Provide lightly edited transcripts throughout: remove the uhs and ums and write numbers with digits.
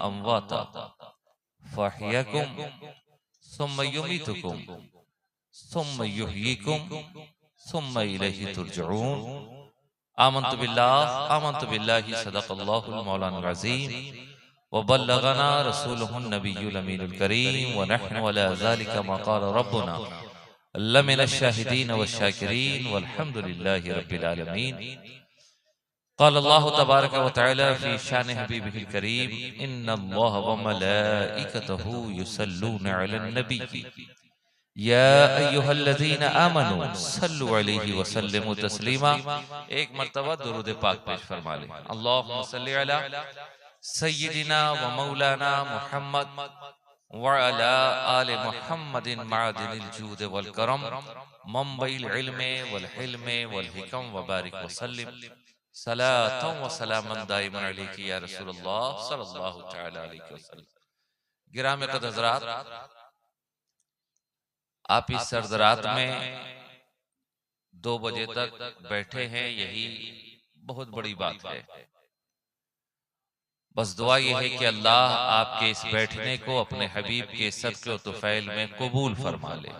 अमवाता फअहयाकुम सुम्मा युमीतुकुम सुम्मा युहयीकुम सुम्मा इलैहि तुरजऊन। आमन्तु बिल्लाहि सदक़ल्लाहुल मौलानुल अज़ीम व बल्लगना रसूलुहुन नबियुल अमीनुल करीम व नहनु अला ज़ालिका मा क़ाल रब्बुना लमिनश शाहिदीन वश्शाकिरीन वल्हम्दुलिल्लाहि रब्बिल आलमीन। क़ाल अल्लाहु तबारक व तआला फ़ी शान हबीबिहिल करीम इन्नल्लाह व मलाइकतहु युसल्लूना अलन नबी या अय्युहल्लज़ीना आमनू सल्लु अलैहि व सल्लिमू तस्लीमा। एक मर्तबा दुरूद पाक पेश फरमा लें। अल्लाहुम्मा सल्लि अला सय्यिदिना व मौलाना मुहम्मद व अला आलि मुहम्मदिन मअदिनिल जूद वल करम मंबइल इल्म वल हिल्म वल हिकम व बारिक व सल्लिम सलातन व सलामन दाइमन अलैका या रसूलल्लाह सल्लल्लाहु तआला अलैहि वसल्लम। गिरामी क़दर हज़रात, आप इस सर्द रात में 2 बजे तक बैठे हैं, यही बहुत बड़ी बात है। बस दुआ यह है कि अल्लाह आपके इस बैठने को अपने हबीब के सदक़े व तुफ़ैल में कबूल फरमा ले।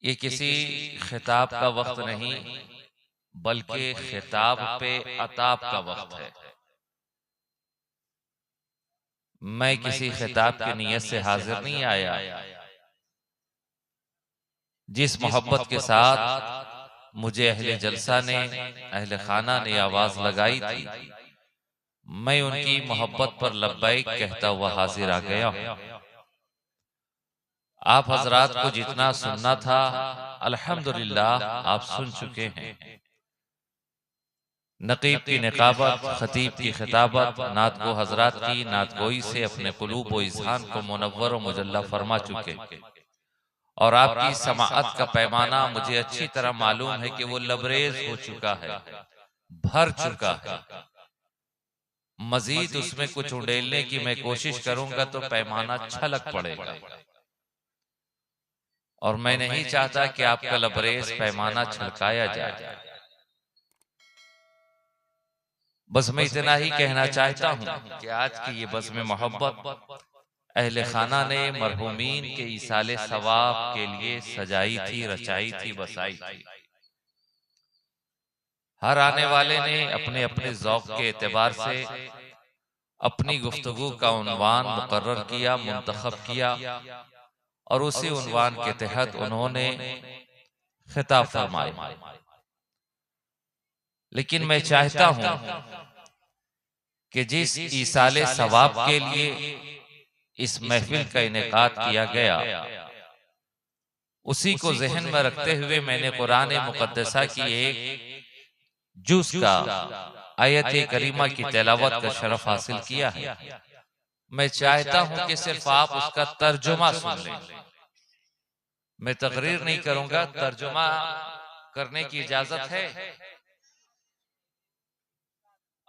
ये किसी खिताब का वक्त नहीं बल्कि खिताब पे अताब का वक्त है। मैं किसी खिताब की नियत से हाजिर नहीं आया। जिस मोहब्बत के साथ मुझे अहले जलसा ने, अहले खाना ने आवाज लगाई थी, मैं उनकी मोहब्बत पर लब्बैक कहता हुआ हाजिर आ गया हूं। आप हजरात को जितना सुनना था अल्हम्दुलिल्लाह आप सुन चुके हैं। नकीब की निकाबत, खतीब की खिताबत, नातगो हजरात की नातगोई से अपने कुलूब व इज़हान को मुनव्वर व मुजल्ला फरमा चुके और आपकी समाअत का पैमाना मुझे अच्छी तरह मालूम है कि वो लबरेज हो चुका है, भर चुका है। मजीद उसमें कुछ उड़ेलने की मैं कोशिश करूंगा तो पैमाना छलक पड़ेगा और मैं नहीं चाहता कि आपका लबरेज पैमाना छलकाया जाए। बस मैं इतना ही कहना चाहता हूं कि आज की ये बज़्म मोहब्बत अहले खाना ने मरहूमीन के ईसाले सवाब के लिए सजाई थी, रचाई थी, बसाई थी। हर आने वाले ने अपने अपने ज़ौक़ के एतबार से अपनी गुफ्तगू का उन्वान मुकर्रर किया, मुंतखब किया और उसी उन्वान के तहत उन्होंने खिताब फरमाया। लेकिन मैं चाहता हूं कि जिस ईसाले सवाब के लिए इस महफिल का इनेकाद किया गया, उसी को ज़हन में रखते हुए मैंने कुरान मुक़द्दसा की एक जुज़ का आयत करीमा की तिलावत का शरफ हासिल किया है। मैं चाहता हूं कि सिर्फ आप उसका तर्जुमा सुन लें। मैं तकरीर नहीं करूंगा, तर्जुमा करने की इजाजत है।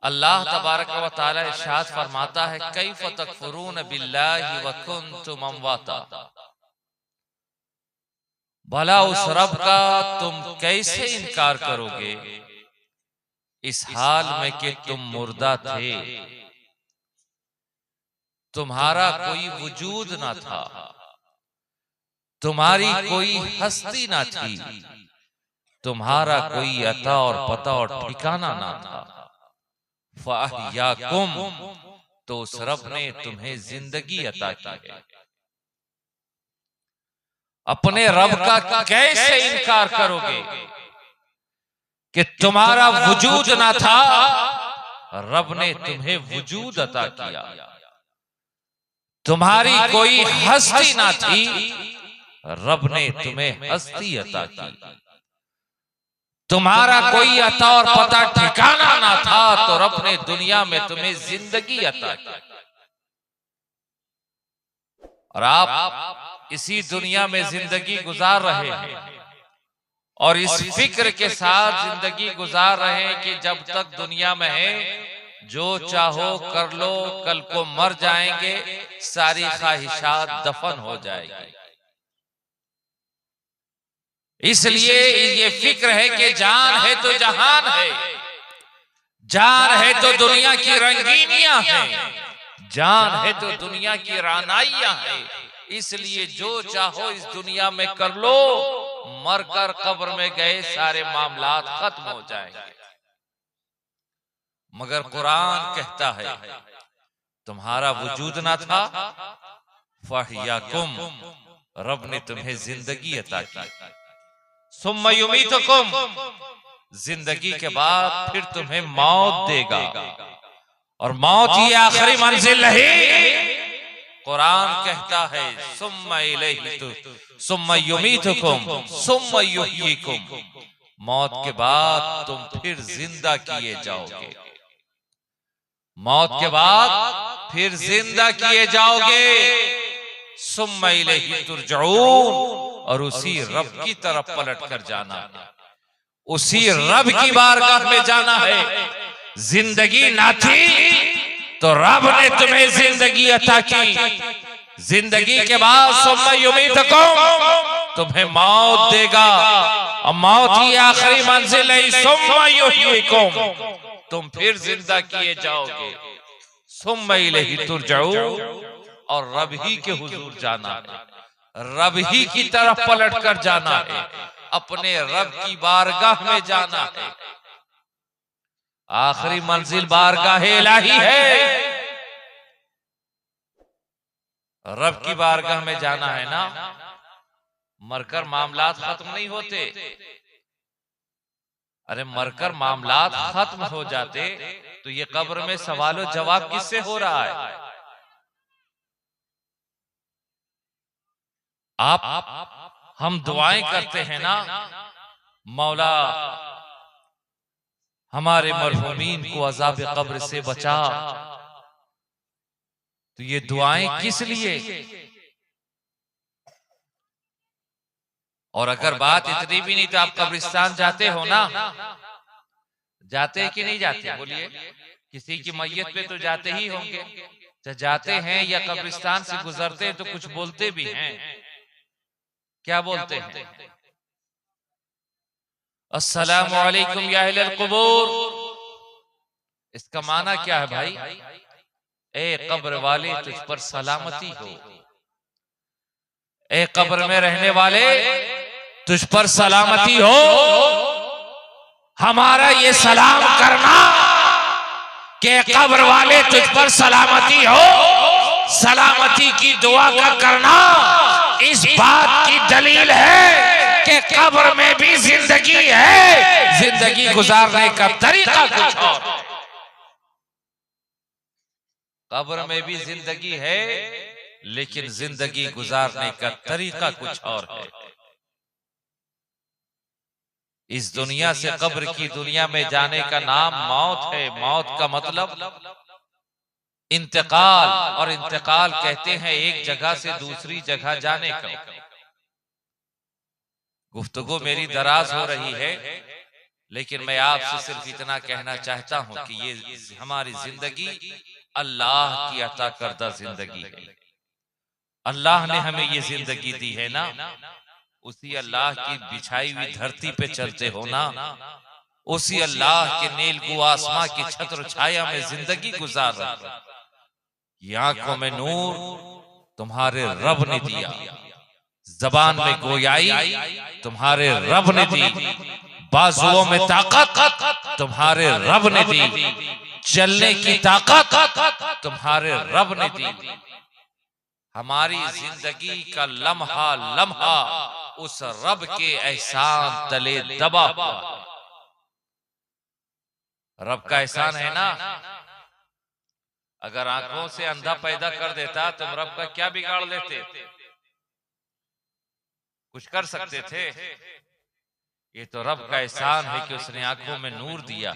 अल्लाह तबारक व तआला इरशाद फरमाता है, कैफ़ तकफुरून बिल्लाहि व कुंतुम अमवाता। भला उस रब का तुम कैसे इनकार करोगे इस हाल में कि तुम मुर्दा थे, तुम्हारा कोई वजूद ना था, तुम्हारी कोई हस्ती ना थी, तुम्हारा कोई अता और पता और ठिकाना ना था। फ़अहयाकुम, तो उस रब ने तुम्हें जिंदगी अता की है। अपने रब का कैसे इनकार करोगे कि तुम्हारा वजूद ना था, रब ने तुम्हें वजूद अता किया। तुम्हारी कोई हस्ती ना थी, रब ने तुम्हें हस्ती अता की। तुम्हारा कोई अता और पता ठिकाना ना था तो रब ने दुनिया में तुम्हें जिंदगी अता की। और आप इसी दुनिया में जिंदगी गुजार रहे हैं और इस फिक्र के साथ जिंदगी गुजार रहे हैं कि जब तक दुनिया में है जो चाहो कर लो, कल को मर जाएंगे, सारी ख्वाहिशात दफन हो जाएगी। इसलिए ये फिक्र है कि जान है तो जहान है, जान है तो दुनिया की रंगीनियां हैं, जान है तो दुनिया की रानाइयां हैं, इसलिए जो चाहो इस दुनिया में कर लो, मरकर कब्र में गए सारे मामलात खत्म हो जाएंगे। मगर कुरान कहता है तुम्हारा वजूद ना था, फहयाकुम, रब ने तुम्हें जिंदगी अता की, सुम्मा युमीतुकुम, जिंदगी के बाद फिर तुम्हें मौत देगा, और मौत ये आखिरी मंजिल नहीं। कुरान कहता है सुम्मा इलैहि सुम्मा युमीतुकुम सुम्मा युहयीकुम, मौत के बाद तुम फिर जिंदा किए जाओगे, मौत के बाद फिर जिंदा किए जाओगे, सुम्मा इलैहि तुरजऊन, और उसी रब की तरफ पलट कर जाना, उसी रब की बारगाह में जाना है। जिंदगी ना थी तो रब ने तुम्हें जिंदगी अता की, जिंदगी के बाद सुम्मा युमीतुकुम, तुम्हें मौत देगा, और मौत ही आखिरी मंजिल है, सुम्मा युहयीकुम, तुम फिर जिंदा किए जाओगे, सुम्मा इलैहि तुरजऊन, और रब ही के हुजूर जाना है, रब ही की तरफ पलट कर जाना है, अपने रब की बारगाह में जाना है। आखिरी मंजिल बारगाह इलाही है, रब की बारगाह में जाना है ना। मरकर मामलात खत्म नहीं होते, अरे मरकर मामलात खत्म हो जाते तो ये कब्र में सवालो जवाब किससे हो रहा है? आप हम दुआएं करते हैं ना, मौला हमारे मरहूमीन को अज़ाब कब्र से बचा, तो ये दुआएं किस लिए? और अगर बात इतनी भी नहीं तो आप कब्रिस्तान जाते हो ना, जाते कि नहीं जाते? बोलिए, किसी की मैयत पे तो जाते ही होंगे, जाते हैं या कब्रिस्तान से गुजरते हैं तो कुछ बोलते भी हैं। क्या बोलते हैं? अस्सलामु अलैकुम या अहलल कुबूर। इसका माना क्या है भाई? ए कब्र वाले तुझ पर सलामती हो, ए कब्र में रहने वाले तुझ पर सलामती हो। हमारा ये सलाम करना कि कब्र वाले तुझ पर सलामती हो, सलामती की दुआ का करना इस बात की दलील है कि कब्र में भी जिंदगी है, जिंदगी गुजारने का तरीका कुछ और। कब्र में भी जिंदगी है लेकिन जिंदगी गुजारने का तरीका कुछ और है। इस दुनिया से कब्र की दुनिया में जाने का नाम मौत है। मौत का मतलब इंतकाल, और इंतकाल कहते हैं एक जगह से दूसरी जगह जाने का। गुफ्तगू मेरी दराज हो रही है, लेकिन मैं आपसे सिर्फ इतना कहना चाहता हूं कि ये हमारी जिंदगी अल्लाह की अता करदा जिंदगी है। अल्लाह ने हमें ये जिंदगी दी है ना, उसी अल्लाह की बिछाई हुई धरती पे चलते हो ना, उसी अल्लाह के नीलगु आसमां की छत्र छाया में जिंदगी गुजार रहे। ये आंखों में नूर तुम्हारे रब ने दिया, जबान में गोयाई तुम्हारे रब ने दी, बाजुओं में ताकत तुम्हारे रब ने दी, चलने की ताकत तुम्हारे रब ने दी। हमारी जिंदगी का लम्हा लम्हा उस रब के एहसान तले दबा हुआ। रब का एहसान है ना। अगर आंखों से अंधा पैदा कर देता तुम रब का क्या बिगाड़ लेते? कुछ कर सकते थे? ये तो रब का एहसान है कि उसने आंखों में नूर दिया।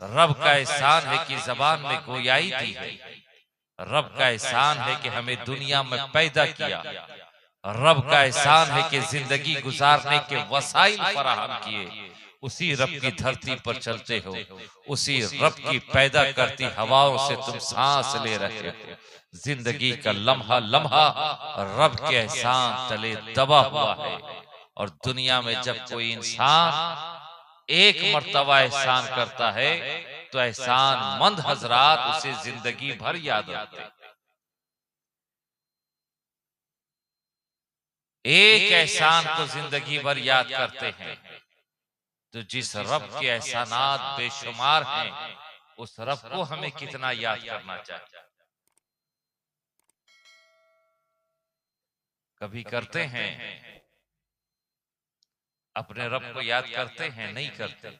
रब का एहसान है कि जबान में गोयाई दी है। रब का एहसान है कि हमें दुनिया में पैदा किया। रब का एहसान है कि जिंदगी गुजारने के वसाइल फराहम किए। उसी रब की धरती पर चलते हो, उसी रब की पैदा करती हवाओं से तुम सांस ले रहे हो। जिंदगी का लम्हा लम्हा रब के एहसान तले दबा हुआ है। और दुनिया में जब कोई इंसान एक मर्तबा एहसान करता है तो एहसान मंद हजरात उसे जिंदगी भर याद रखते हैं। एक एहसान को जिंदगी भर याद करते हैं, तो जिस रब के एहसानात बेशुमार हैं, उस रब को हमें कितना याद करना चाहिए। कभी करते हैं अपने रब को याद करते हैं? नहीं करते।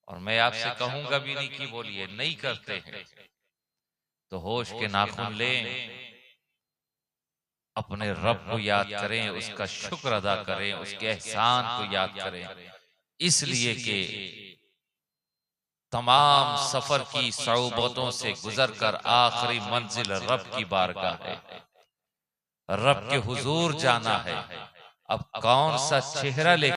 और मैं आपसे कहूंगा भी नहीं कि बोलिए, नहीं करते हैं तो होश के नाखून लें, अपने रब को याद करें, उसका शुक्र अदा करें, उसके एहसान को याद करें, इसलिए कि तमाम सफर की सऊबतों से गुजरकर आखिरी मंजिल रब की बारगाह है, रब के हुजूर जाना है। अब कौन सा चेहरा लेकर